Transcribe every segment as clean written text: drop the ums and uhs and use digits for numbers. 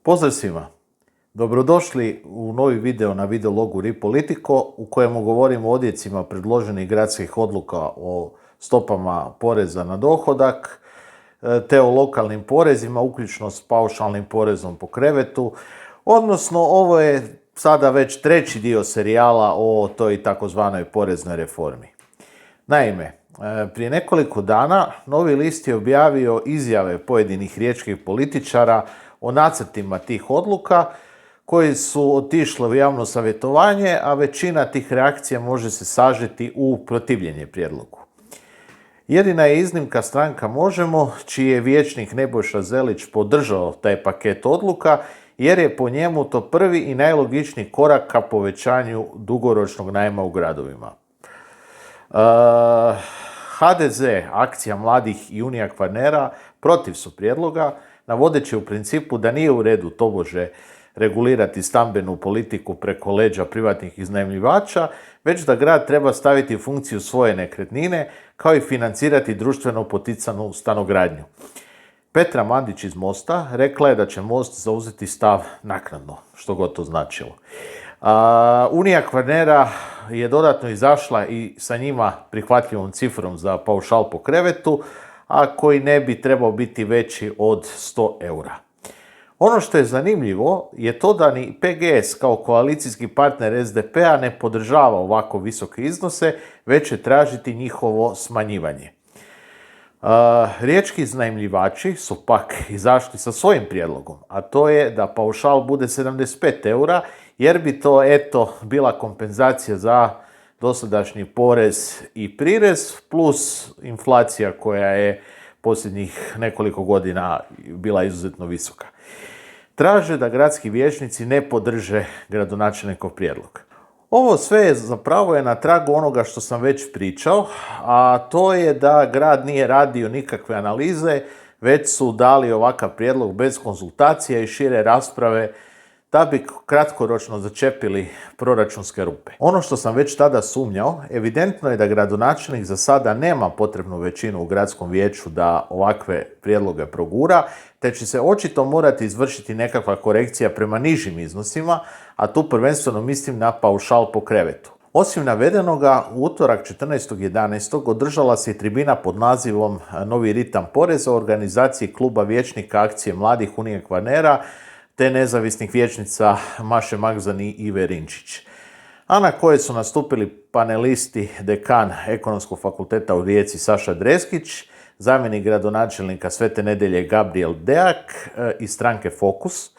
Pozdrav svima! Dobrodošli u novi video na videologu RIPolitico u kojemu govorimo o odjecima predloženih gradskih odluka o stopama poreza na dohodak, te o lokalnim porezima, uključno s paušalnim porezom po krevetu, odnosno ovo je sada već treći dio serijala o toj takozvanoj poreznoj reformi. Naime, prije nekoliko dana Novi list je objavio izjave pojedinih riječkih političara o nacrtima tih odluka koji su otišle u javno savjetovanje, a većina tih reakcija može se sažeti u protivljenje prijedlogu. Jedina je iznimka stranka Možemo, čiji je vijećnik Nebojša Zelić podržao taj paket odluka, jer je po njemu to prvi i najlogičniji korak ka povećanju dugoročnog najma u gradovima. HDZ, Akcija mladih i Unija Kvarnera protiv su prijedloga, navodeći u principu da nije u redu tobože regulirati stambenu politiku preko leđa privatnih iznajmljivača, već da grad treba staviti u funkciju svoje nekretnine, kao i financirati društveno poticanu stanogradnju. Petra Mandić iz Mosta rekla je da će Most zauzeti stav naknadno, što god to značilo. Unija Kvarnera je dodatno izašla i sa njima prihvatljivom cifrom za paušal po krevetu, a koji ne bi trebao biti veći od 100 eura. Ono što je zanimljivo je to da ni PGS kao koalicijski partner SDP-a ne podržava ovako visoke iznose, već će tražiti njihovo smanjivanje. Riječki iznajmljivači su pak izašli sa svojim prijedlogom, a to je da paušal bude 75 eura, jer bi to bila kompenzacija za dosadašnji porez i prirez plus inflacija koja je posljednjih nekoliko godina bila izuzetno visoka. Traže da gradski vijećnici ne podrže gradonačelnikov prijedlog. Ovo sve zapravo je na tragu onoga što sam već pričao, a to je da grad nije radio nikakve analize, već su dali ovakav prijedlog bez konzultacija i šire rasprave da bi kratkoročno začepili proračunske rupe. Ono što sam već tada sumnjao, evidentno je da gradonačelnik za sada nema potrebnu većinu u gradskom vijeću da ovakve prijedloge progura, te će se očito morati izvršiti nekakva korekcija prema nižim iznosima, a tu prvenstveno mislim na paušal po krevetu. Osim navedenoga, u utorak 14.11. održala se i tribina pod nazivom Novi ritam poreza u organizaciji kluba vijećnika Akcije mladih Unije Kvarnera te nezavisnih vijećnica Maše Magzan i Ive Rinčić, a na koje su nastupili panelisti dekan Ekonomskog fakulteta u Rijeci Saša Dreskić, zamjenik gradonačelnika Svete Nedelje Gabriel Deak iz stranke Fokus,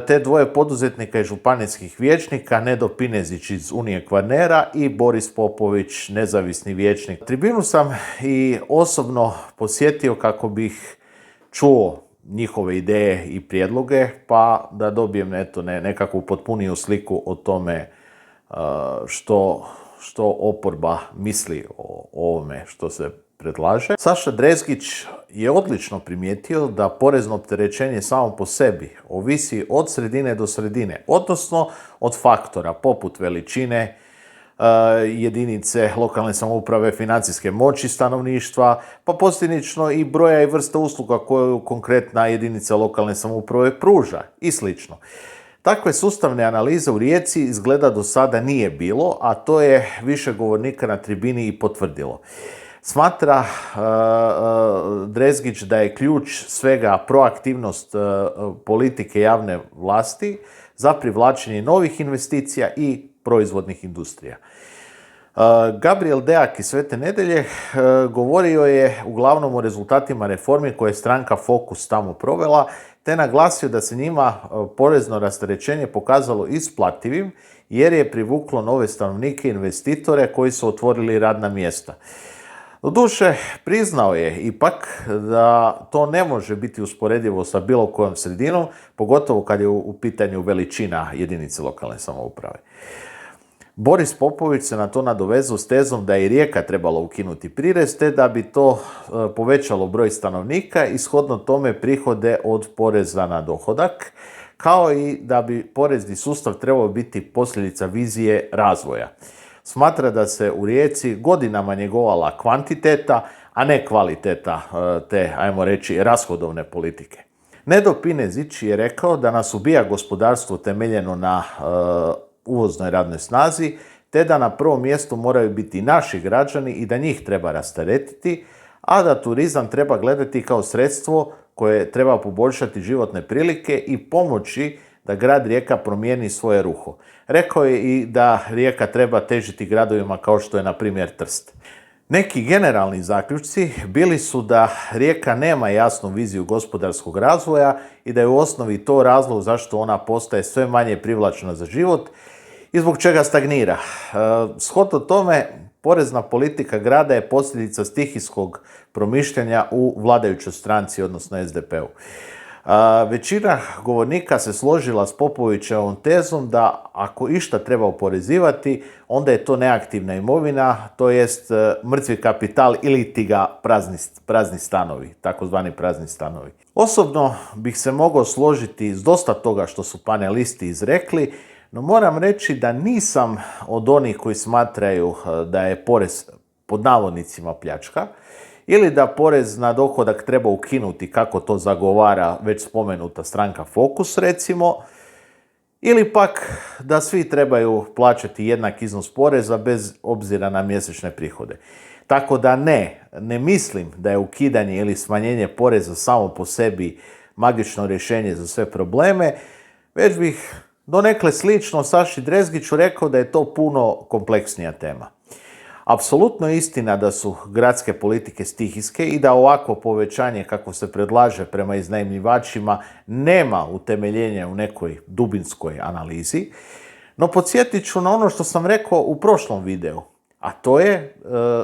te dvoje poduzetnika i županijskih vijećnika Nedo Pinezić iz Unije Kvarnera i Boris Popović, nezavisni vijećnik. Tribinu sam i osobno posjetio kako bih čuo njihove ideje i prijedloge, pa da dobijem nekakvu potpuniju sliku o tome što oporba misli o ovome što se predlaže. Saša Dreskić je odlično primijetio da porezno opterećenje samo po sebi ovisi od sredine do sredine, odnosno od faktora poput veličine jedinice lokalne samouprave, financijske moći stanovništva, pa posljedično i broja i vrste usluga koju konkretna jedinica lokalne samouprave pruža i slično. Takve sustavne analize u Rijeci izgleda do sada nije bilo, a to je više govornika na tribini i potvrdilo. Smatra Drezgić da je ključ svega proaktivnost politike javne vlasti za privlačenje novih investicija i proizvodnih industrija. Gabriel Deak iz Svete Nedelje govorio je uglavnom o rezultatima reformi koje je stranka Fokus tamo provela, te naglasio da se njima porezno rasterećenje pokazalo isplativim jer je privuklo nove stanovnike i investitore koji su otvorili radna mjesta. Doduše, priznao je ipak da to ne može biti usporedivo sa bilo kojom sredinom, pogotovo kad je u pitanju veličina jedinice lokalne samouprave. Boris Popović se na to nadovezao s tezom da je i Rijeka trebala ukinuti prirez, te da bi to povećalo broj stanovnika i shodno tome prihode od poreza na dohodak, kao i da bi porezni sustav trebao biti posljedica vizije razvoja. Smatra da se u Rijeci godinama njegovala kvantiteta, a ne kvaliteta te, ajmo reći, rashodovne politike. Nedo Pinezić je rekao da nas ubija gospodarstvo temeljeno na uvoznoj radnoj snazi, te da na prvom mjestu moraju biti naši građani i da njih treba rasteretiti, a da turizam treba gledati kao sredstvo koje treba poboljšati životne prilike i pomoći da grad Rijeka promijeni svoje ruho. Rekao je i da Rijeka treba težiti gradovima kao što je na primjer Trst. Neki generalni zaključci bili su da Rijeka nema jasnu viziju gospodarskog razvoja i da je u osnovi to razlog zašto ona postaje sve manje privlačna za život i zbog čega stagnira. Shodno tome, porezna politika grada je posljedica stihijskog promišljanja u vladajućoj stranci, odnosno SDP-u. Većina govornika se složila s Popovićevom tezom da ako išta treba oporezivati, onda je to neaktivna imovina, to jest mrtvi kapital ili ti ga prazni stanovi, takozvani prazni stanovi. Osobno bih se mogao složiti s dosta toga što su panelisti izrekli, no moram reći da nisam od onih koji smatraju da je porez pod navodnicima pljačka, ili da porez na dohodak treba ukinuti kako to zagovara već spomenuta stranka Fokus recimo, ili pak da svi trebaju plaćati jednak iznos poreza bez obzira na mjesečne prihode. Tako da ne mislim da je ukidanje ili smanjenje poreza samo po sebi magično rješenje za sve probleme, već bih donekle slično Saši Drezgiću rekao da je to puno kompleksnija tema. Apsolutno je istina da su gradske politike stihijske i da ovakvo povećanje kako se predlaže prema iznajmljivačima nema utemeljenja u nekoj dubinskoj analizi, no podsjetit ću na ono što sam rekao u prošlom videu, a to je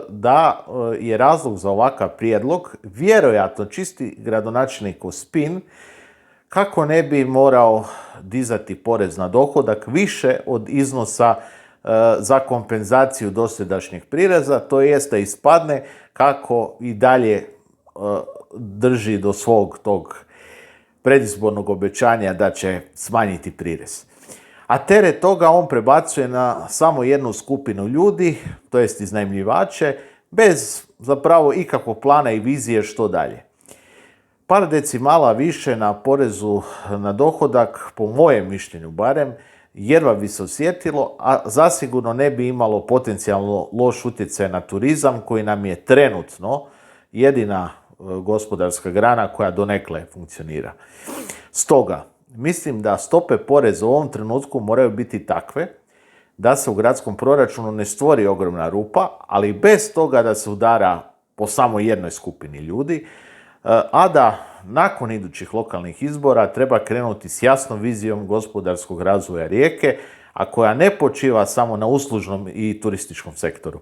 da je razlog za ovakav prijedlog vjerojatno čisti gradonačelnikov spin kako ne bi morao dizati porez na dohodak više od iznosa za kompenzaciju dosadašnjeg prireza, to jest da ispadne kako i dalje drži do svog tog predizbornog obećanja da će smanjiti prirez. A teret toga on prebacuje na samo jednu skupinu ljudi, to jest iznajmljivače, bez zapravo ikakvog plana i vizije što dalje. Par decimala više na porezu na dohodak, po mojem mišljenju barem, jedva bi se osjetilo, a zasigurno ne bi imalo potencijalno loš utjecaj na turizam koji nam je trenutno jedina gospodarska grana koja donekle funkcionira. Stoga, mislim da stope poreza u ovom trenutku moraju biti takve da se u gradskom proračunu ne stvori ogromna rupa, ali bez toga da se udara po samo jednoj skupini ljudi, a da nakon idućih lokalnih izbora treba krenuti s jasnom vizijom gospodarskog razvoja Rijeke, a koja ne počiva samo na uslužnom i turističkom sektoru.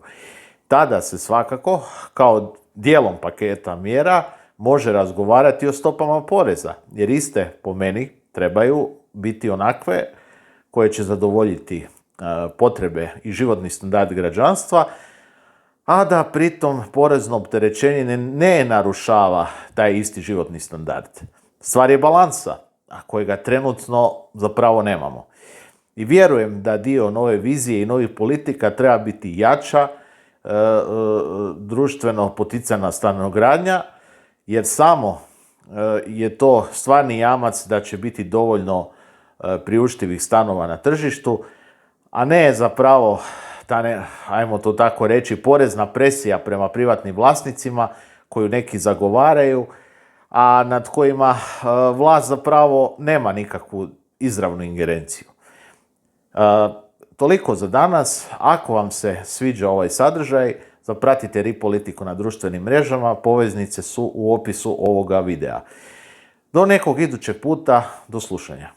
Tada se svakako, kao dijelom paketa mjera, može razgovarati o stopama poreza, jer iste, po meni, trebaju biti onakve koje će zadovoljiti potrebe i životni standard građanstva, a da pritom porezno opterećenje ne narušava taj isti životni standard. Stvar je balansa, a kojega trenutno zapravo nemamo. I vjerujem da dio nove vizije i novih politika treba biti jača, društveno poticana stanogradnja, jer samo je to stvarni jamac da će biti dovoljno priuštivih stanova na tržištu, a ne zapravo ajmo to tako reći, porezna presija prema privatnim vlasnicima koju neki zagovaraju, a nad kojima vlast zapravo nema nikakvu izravnu ingerenciju. Toliko za danas. Ako vam se sviđa ovaj sadržaj, zapratite RI-Politiku na društvenim mrežama, poveznice su u opisu ovoga videa. Do nekog idućeg puta, do slušanja.